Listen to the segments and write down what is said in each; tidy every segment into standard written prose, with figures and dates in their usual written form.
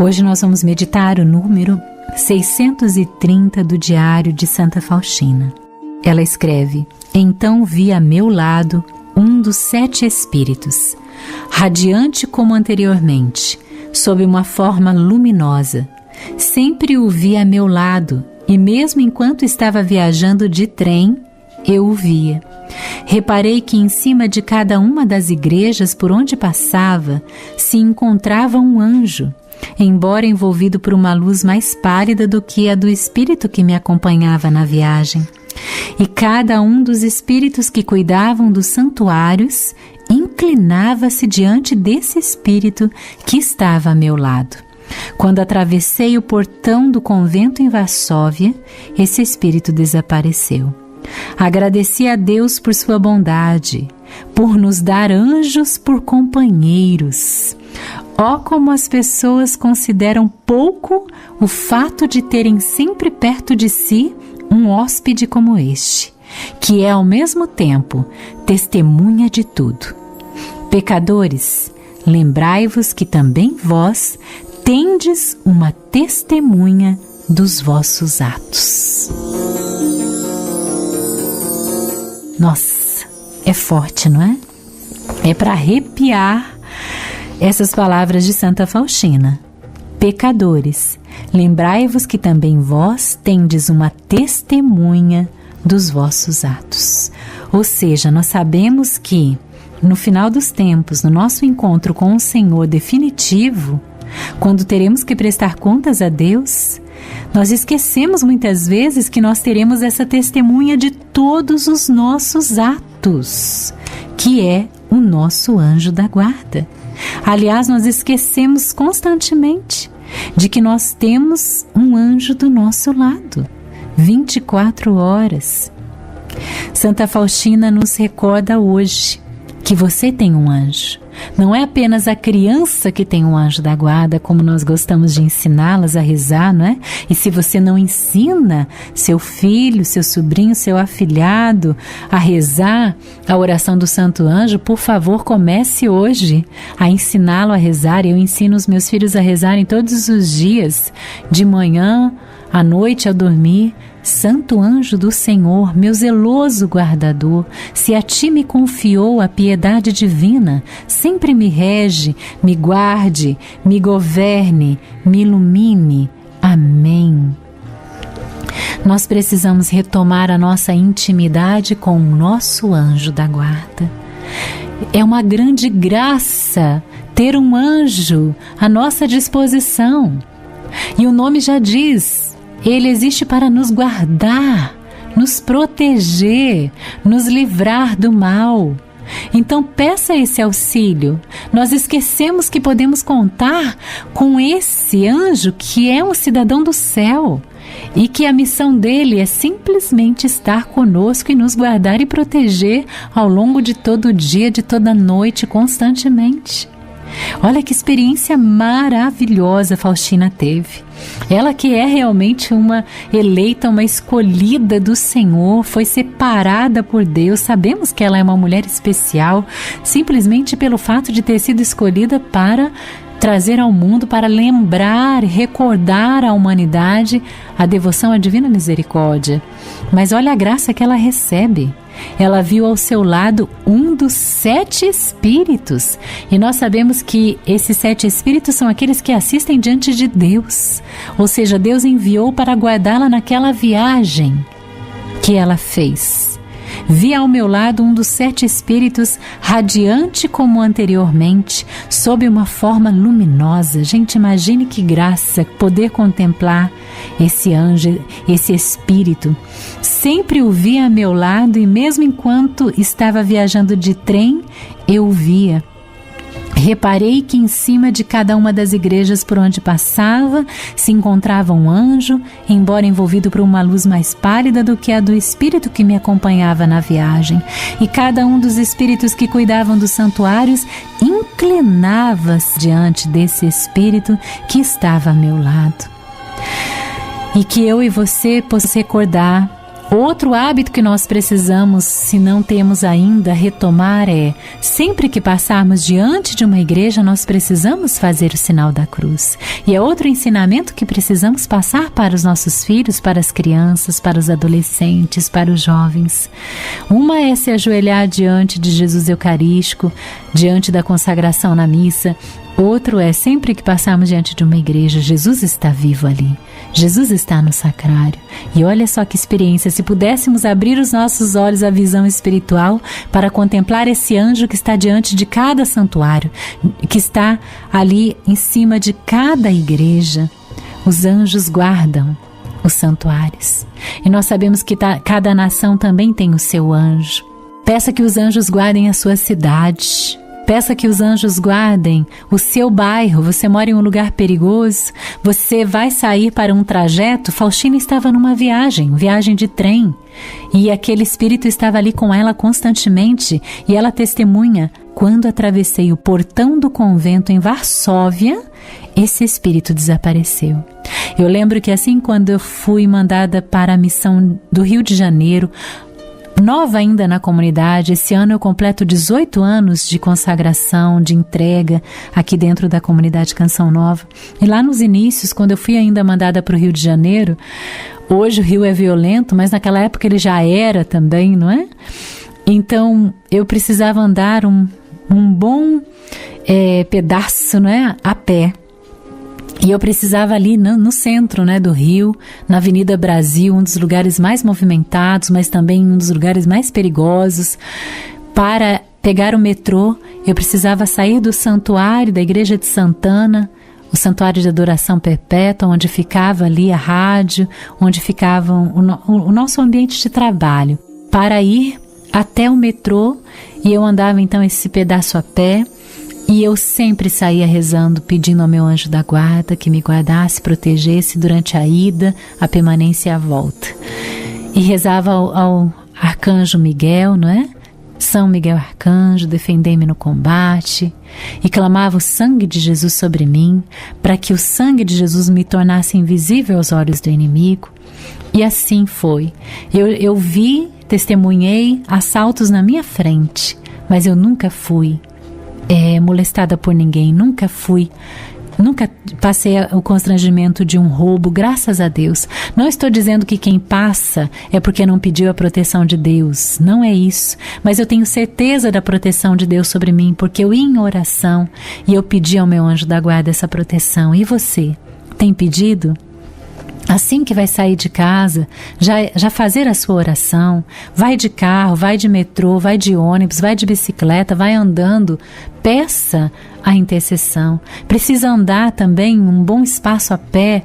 Hoje nós vamos meditar o número 630 do Diário de Santa Faustina. Ela escreve: Então vi a meu lado um dos 7 espíritos, radiante como anteriormente, sob uma forma luminosa. Sempre o vi a meu lado, e mesmo enquanto estava viajando de trem, eu o via. Reparei que em cima de cada uma das igrejas por onde passava se encontrava um anjo, embora envolvido por uma luz mais pálida do que a do espírito que me acompanhava na viagem. E cada um dos espíritos que cuidavam dos santuários inclinava-se diante desse espírito que estava a meu lado. Quando atravessei o portão do convento em Varsóvia, esse espírito desapareceu. Agradeci a Deus por sua bondade, por nos dar anjos por companheiros. Ó, como as pessoas consideram pouco o fato de terem sempre perto de si um hóspede como este, que é ao mesmo tempo testemunha de tudo. Pecadores, lembrai-vos que também vós tendes uma testemunha dos vossos atos. Nossa, é forte, não é? É para arrepiar essas palavras de Santa Faustina. Pecadores, lembrai-vos que também vós tendes uma testemunha dos vossos atos. Ou seja, nós sabemos que no final dos tempos, no nosso encontro com o Senhor definitivo, quando teremos que prestar contas a Deus, nós esquecemos muitas vezes que nós teremos essa testemunha de todos os nossos atos, que é o nosso anjo da guarda. Aliás, nós esquecemos constantemente de que nós temos um anjo do nosso lado, 24 horas. Santa Faustina nos recorda hoje que você tem um anjo. Não é apenas a criança que tem um anjo da guarda, como nós gostamos de ensiná-las a rezar, não é? E se você não ensina seu filho, seu sobrinho, seu afilhado a rezar a oração do Santo Anjo, por favor, comece hoje a ensiná-lo a rezar. Eu ensino os meus filhos a rezarem todos os dias, de manhã, à noite, ao dormir. Santo anjo do Senhor, meu zeloso guardador, se a ti me confiou a piedade divina, sempre me rege, me guarde, me governe, me ilumine. Amém. Nós precisamos retomar a nossa intimidade com o nosso anjo da guarda. É uma grande graça ter um anjo à nossa disposição. E o nome já diz: ele existe para nos guardar, nos proteger, nos livrar do mal. Então peça esse auxílio. Nós esquecemos que podemos contar com esse anjo que é um cidadão do céu e que a missão dele é simplesmente estar conosco e nos guardar e proteger ao longo de todo o dia, de toda a noite, constantemente. Olha que experiência maravilhosa Faustina teve. Ela que é realmente uma eleita, uma escolhida do Senhor, foi separada por Deus. Sabemos que ela é uma mulher especial, simplesmente pelo fato de ter sido escolhida para trazer ao mundo, para lembrar, recordar à humanidade a devoção à Divina Misericórdia. Mas olha a graça que ela recebe. Ela viu ao seu lado um dos 7 espíritos. E nós sabemos que esses 7 espíritos são aqueles que assistem diante de Deus. Ou seja, Deus enviou para guardá-la naquela viagem que ela fez. Vi ao meu lado um dos 7 espíritos, radiante como anteriormente, sob uma forma luminosa. Gente, imagine que graça poder contemplar esse anjo, esse espírito. Sempre o via a meu lado e mesmo enquanto estava viajando de trem, eu o via. Reparei que em cima de cada uma das igrejas por onde passava se encontrava um anjo, embora envolvido por uma luz mais pálida do que a do espírito que me acompanhava na viagem. E cada um dos espíritos que cuidavam dos santuários inclinava-se diante desse espírito que estava a meu lado. E que eu e você possamos recordar Outro hábito que nós precisamos, se não temos ainda, retomar é: sempre que passarmos diante de uma igreja, nós precisamos fazer o sinal da cruz. E é outro ensinamento que precisamos passar para os nossos filhos, para as crianças, para os adolescentes, para os jovens. Uma é se ajoelhar diante de Jesus Eucarístico, diante da consagração na missa. Outro é, sempre que passarmos diante de uma igreja, Jesus está vivo ali. Jesus está no sacrário. E olha só que experiência, se pudéssemos abrir os nossos olhos à visão espiritual para contemplar esse anjo que está diante de cada santuário, que está ali em cima de cada igreja. Os anjos guardam os santuários. E nós sabemos que cada nação também tem o seu anjo. Peça que os anjos guardem a sua cidade. Peça que os anjos guardem o seu bairro. Você mora em um lugar perigoso, você vai sair para um trajeto. Faustina estava numa viagem de trem, e aquele espírito estava ali com ela constantemente, e ela testemunha: quando atravessei o portão do convento em Varsóvia, esse espírito desapareceu. Eu lembro que assim, quando eu fui mandada para a missão do Rio de Janeiro, nova ainda na comunidade, esse ano eu completo 18 anos de consagração, de entrega aqui dentro da comunidade Canção Nova. E lá nos inícios, quando eu fui ainda mandada para o Rio de Janeiro, hoje o Rio é violento, mas naquela época ele já era também, não é? Então eu precisava andar um bom pedaço, não é? A pé. E eu precisava ali no centro, né, do Rio, na Avenida Brasil, um dos lugares mais movimentados, mas também um dos lugares mais perigosos. Para pegar o metrô, eu precisava sair do santuário da Igreja de Santana, o santuário de adoração perpétua, onde ficava ali a rádio, onde ficava o nosso ambiente de trabalho, para ir até o metrô. E eu andava então esse pedaço a pé. E eu sempre saía rezando, pedindo ao meu anjo da guarda que me guardasse, protegesse durante a ida, a permanência e a volta. E rezava ao arcanjo Miguel, não é? São Miguel Arcanjo, defendei-me no combate. E clamava o sangue de Jesus sobre mim, para que o sangue de Jesus me tornasse invisível aos olhos do inimigo. E assim foi. Eu vi, testemunhei assaltos na minha frente, mas eu nunca fui molestada por ninguém, nunca passei o constrangimento de um roubo, graças a Deus. Não estou dizendo que quem passa é porque não pediu a proteção de Deus, não é isso, mas eu tenho certeza da proteção de Deus sobre mim, porque eu ia em oração e eu pedi ao meu anjo da guarda essa proteção. E você, tem pedido? Assim que vai sair de casa, já fazer a sua oração, vai de carro, vai de metrô, vai de ônibus, vai de bicicleta, vai andando, peça a intercessão. Precisa andar também um bom espaço a pé,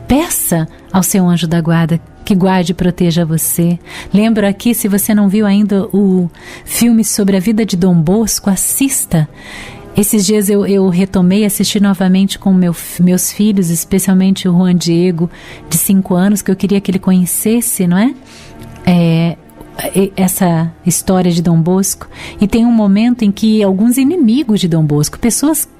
peça ao seu anjo da guarda que guarde e proteja você. Lembro aqui, se você não viu ainda o filme sobre a vida de Dom Bosco, assista. Esses dias eu retomei, assisti novamente com meus filhos, especialmente o Juan Diego, de 5 anos, que eu queria que ele conhecesse, não é? Essa história de Dom Bosco. E tem um momento em que alguns inimigos de Dom Bosco, pessoas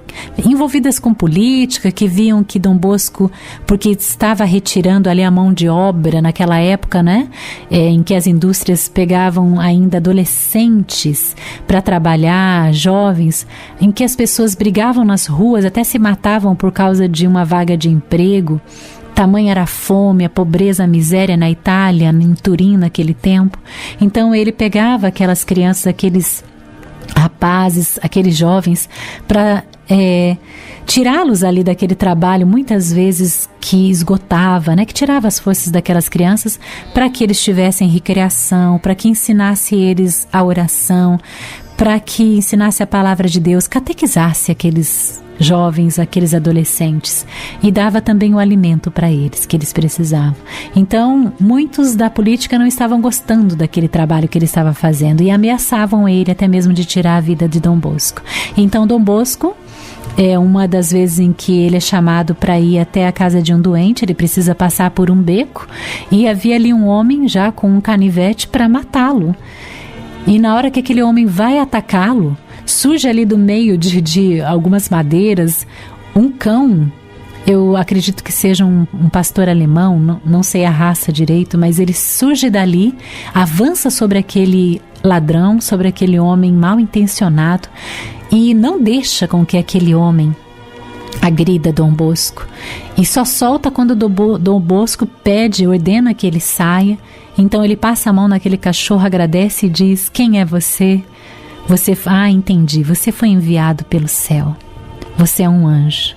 envolvidas com política, que viam que Dom Bosco, porque estava retirando ali a mão de obra naquela época, né, em que as indústrias pegavam ainda adolescentes para trabalhar, jovens, em que as pessoas brigavam nas ruas, até se matavam por causa de uma vaga de emprego. Tamanha era a fome, a pobreza, a miséria na Itália, em Turim naquele tempo. Então ele pegava aquelas crianças, aqueles rapazes, aqueles jovens, para tirá-los ali daquele trabalho, muitas vezes que esgotava, né, que tirava as forças daquelas crianças, para que eles tivessem recreação, para que ensinasse eles a oração, para que ensinasse a palavra de Deus, catequizasse aqueles jovens, aqueles adolescentes, e dava também o alimento para eles que eles precisavam. Então muitos da política não estavam gostando daquele trabalho que ele estava fazendo e ameaçavam ele até mesmo de tirar a vida de Dom Bosco. Então Dom Bosco, uma das vezes em que ele é chamado para ir até a casa de um doente, ele precisa passar por um beco, e havia ali um homem já com um canivete para matá-lo. E na hora que aquele homem vai atacá-lo, surge ali do meio de algumas madeiras um cão Eu acredito que seja um pastor alemão, não sei a raça direito, mas ele surge dali, avança sobre aquele ladrão, sobre aquele homem mal intencionado e não deixa com que aquele homem agrida Dom Bosco, e só solta quando Dom Bosco ordena que ele saia. Então ele passa a mão naquele cachorro, agradece e diz: quem é você? Entendi, você foi enviado pelo céu, você é um anjo.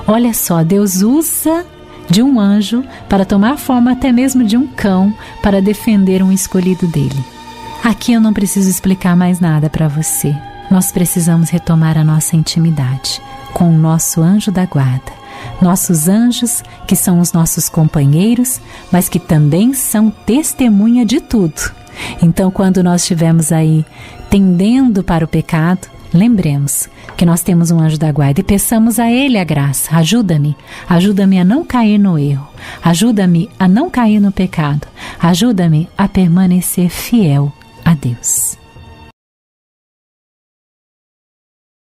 Olha só, Deus usa de um anjo para tomar forma até mesmo de um cão para defender um escolhido dele. Aqui eu não preciso explicar mais nada para você. Nós precisamos retomar a nossa intimidade com o nosso anjo da guarda. Nossos anjos, que são os nossos companheiros, mas que também são testemunha de tudo. Então, quando nós estivermos aí tendendo para o pecado, lembremos que nós temos um anjo da guarda e peçamos a ele a graça. Ajuda-me a não cair no erro, ajuda-me a não cair no pecado, ajuda-me a permanecer fiel a Deus.